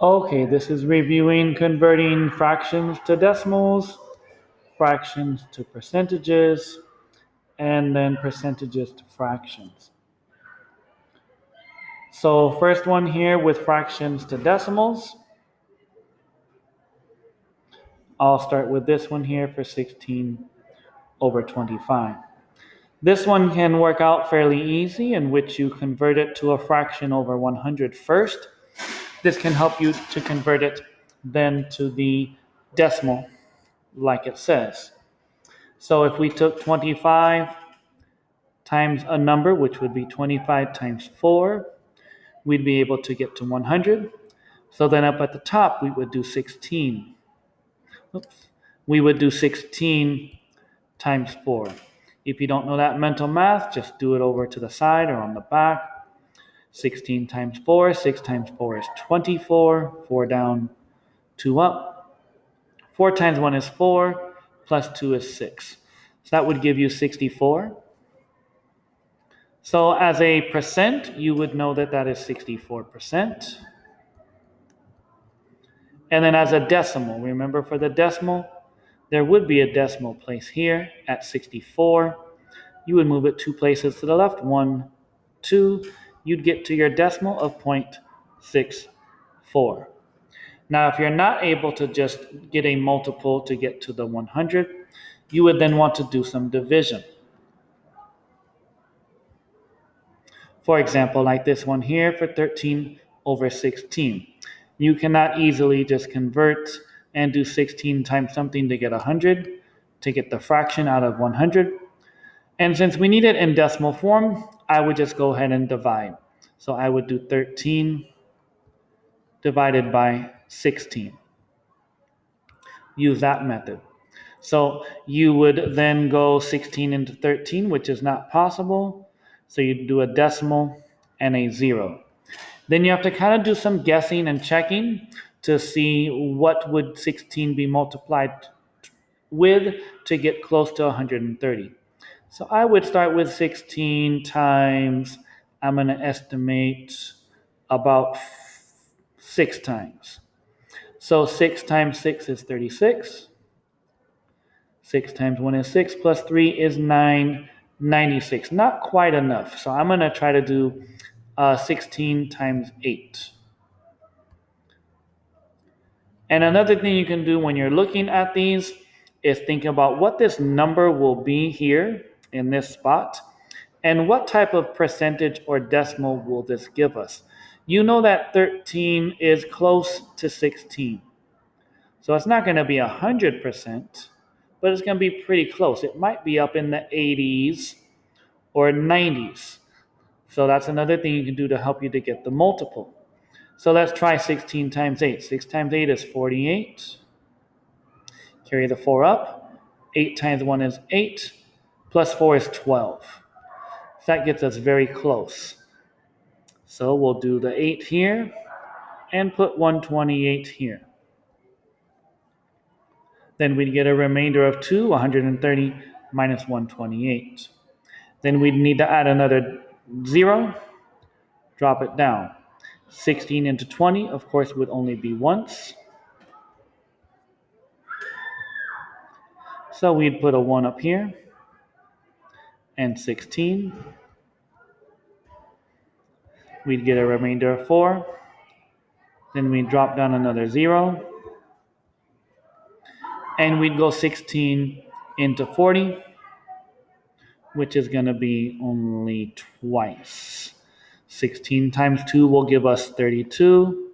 Okay, this is reviewing converting fractions to decimals, fractions to percentages, and then percentages to fractions. So first one here with fractions to decimals. I'll start with this one here for 16 over 25. This one can work out fairly easy, in which you convert it to a fraction over 100 first. This can help you to convert it then to the decimal like it says. So if we took 25 times a number, which would be 25 times 4, we'd be able to get to 100. So then up at the top, we would do 16. Oops. We would do 16 times 4. If you don't know that mental math, just do it over to the side or on the back. 16 times 4, 6 times 4 is 24. 4 down, 2 up. 4 times 1 is 4, plus 2 is 6. So that would give you 64. So as a percent, you would know that that is 64%. And then as a decimal, remember for the decimal, there would be a decimal place here at 64. You would move it 2 places to the left, 1, 2. You'd get to your decimal of 0.64. Now, if you're not able to just get a multiple to get to the 100, you would then want to do some division. For example, like this one here for 13 over 16. You cannot easily just convert and do 16 times something to get 100, to get the fraction out of 100. And since we need it in decimal form, I would just go ahead and divide. So I would do 13 divided by 16. Use that method. So you would then go 16 into 13, which is not possible. So you do a decimal and a 0. Then you have to kind of do some guessing and checking to see what would 16 be multiplied with to get close to 130. So I would start with 16 times, I'm going to estimate about 6 times. So 6 times 6 is 36. 6 times 1 is 6, plus 3 is 9, 96. Not quite enough. So I'm going to try to do 16 times 8. And another thing you can do when you're looking at these is think about what this number will be here in this spot and what type of percentage or decimal will this give us. You know that 13 is close to 16. So it's not going to be 100%, but it's going to be pretty close. It might be up in the 80s or 90s. So that's another thing you can do to help you to get the multiple. So let's try 16 times 8. 6 times 8 is 48. Carry the 4 up. 8 times 1 is 8. Plus 4 is 12. So that gets us very close. So we'll do the 8 here and put 128 here. Then we'd get a remainder of 2, 130 minus 128. Then we'd need to add another 0, drop it down. 16 into 20, of course, would only be once. So we'd put a 1 up here, and 16. We'd get a remainder of 4. Then we'd drop down another 0. And we'd go 16 into 40, which is going to be only twice. 16 times 2 will give us 32.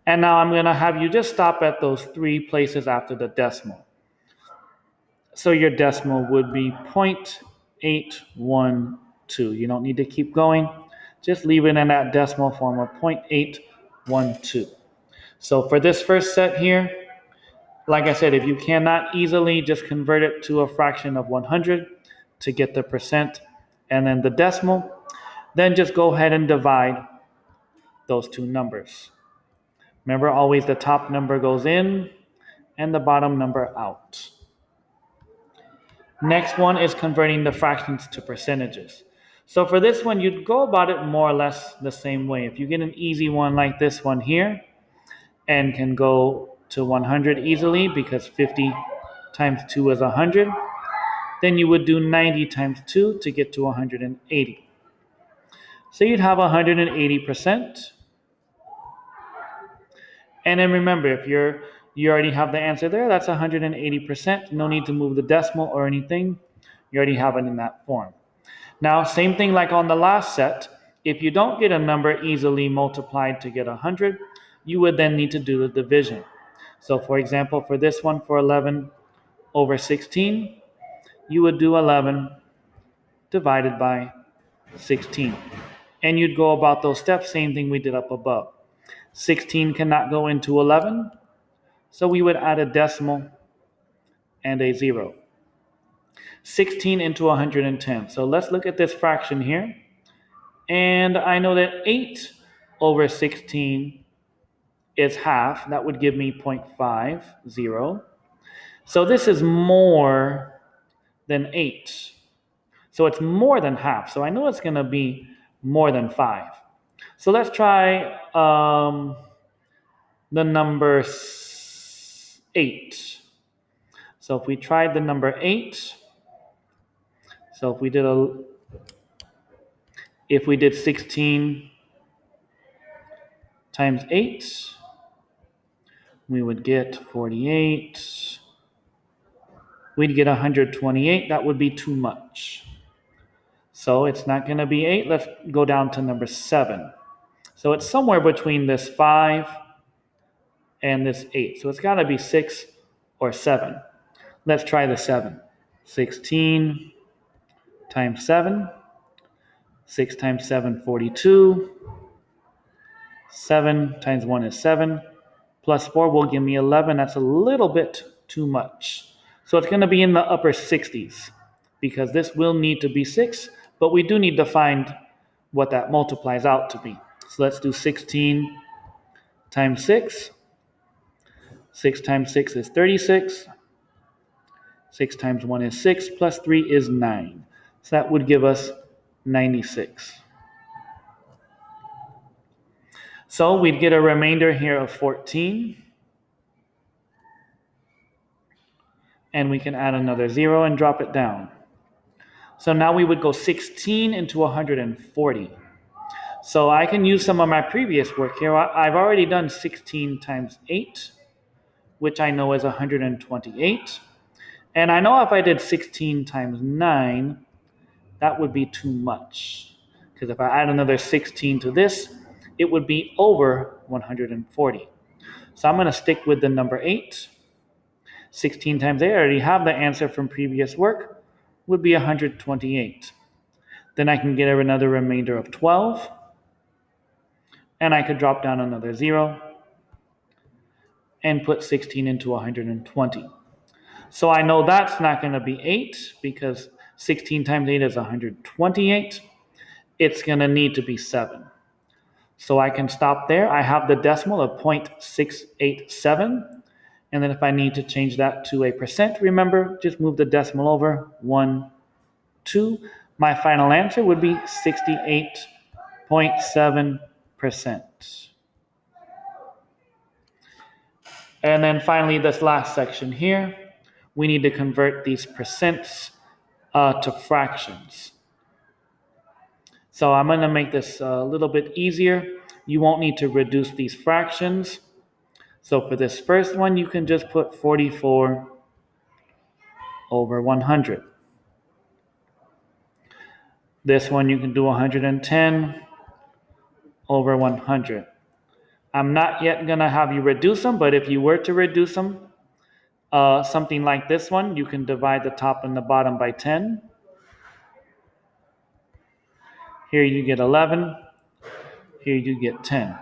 And now I'm going to have you just stop at those 3 places after the decimal. So your decimal would be 0.812. You don't need to keep going. Just leave it in that decimal form of 0.812. So for this first set here, like I said, if you cannot easily just convert it to a fraction of 100 to get the percent and then the decimal, then just go ahead and divide those 2 numbers. Remember, always the top number goes in and the bottom number out. Next one is converting the fractions to percentages. So for this one, you'd go about it more or less the same way. If you get an easy one like this one here, and can go to 100 easily because 50 times 2 is 100. Then you would do 90 times 2 to get to 180. So you'd have 180%. And then remember, if you already have the answer there, that's 180%. No need to move the decimal or anything. You already have it in that form. Now, same thing like on the last set. If you don't get a number easily multiplied to get 100, you would then need to do the division. So for example, for this one, for 11 over 16, you would do 11 divided by 16. And you'd go about those steps, same thing we did up above. 16 cannot go into 11, so we would add a decimal and a 0. 16 into 110. So let's look at this fraction here. And I know that 8 over 16 is half. That would give me 0.50. So this is more than 8. So it's more than half. So I know it's going to be more than 5. So let's try the number 8. So if we tried the number 8, so if we did 16 times 8, we would get 48. We'd get 128. That would be too much. So it's not going to be 8. Let's go down to number 7. So it's somewhere between this 5 and this 8. So it's got to be 6 or 7. Let's try the 7. 16 times 7. 6 times 7, 42. 7 times 1 is 7. Plus 4 will give me 11. That's a little bit too much. So it's going to be in the upper 60s because this will need to be 6, but we do need to find what that multiplies out to be. So let's do 16 times 6. 6 times 6 is 36. 6 times 1 is 6, plus 3 is 9. So that would give us 96. So we'd get a remainder here of 14. And we can add another 0 and drop it down. So now we would go 16 into 140. So I can use some of my previous work here. I've already done 16 times 8, which I know is 128. And I know if I did 16 times 9, that would be too much. Because if I add another 16 to this, it would be over 140. So I'm going to stick with the number 8. 16 times 8, I already have the answer from previous work, would be 128. Then I can get another remainder of 12. And I could drop down another 0 and put 16 into 120. So I know that's not going to be 8 because 16 times 8 is 128. It's going to need to be 7. So I can stop there. I have the decimal of 0.687. And then if I need to change that to a percent, remember, just move the decimal over 1, 2. My final answer would be 68.7%. And then finally, this last section here, we need to convert these percents to fractions. So I'm going to make this a little bit easier. You won't need to reduce these fractions. So for this first one, you can just put 44 over 100. This one, you can do 110 over 100. I'm not yet going to have you reduce them, but if you were to reduce them, something like this one, you can divide the top and the bottom by 10. Here you get 11. Here you get 10.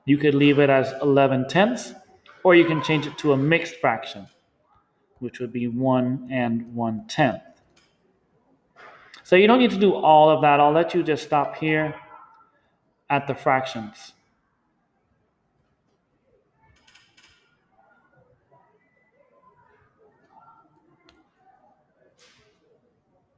You could leave it as 11 tenths, or you can change it to a mixed fraction, which would be 1 and 1/10. So you don't need to do all of that. I'll let you just stop here at the fractions.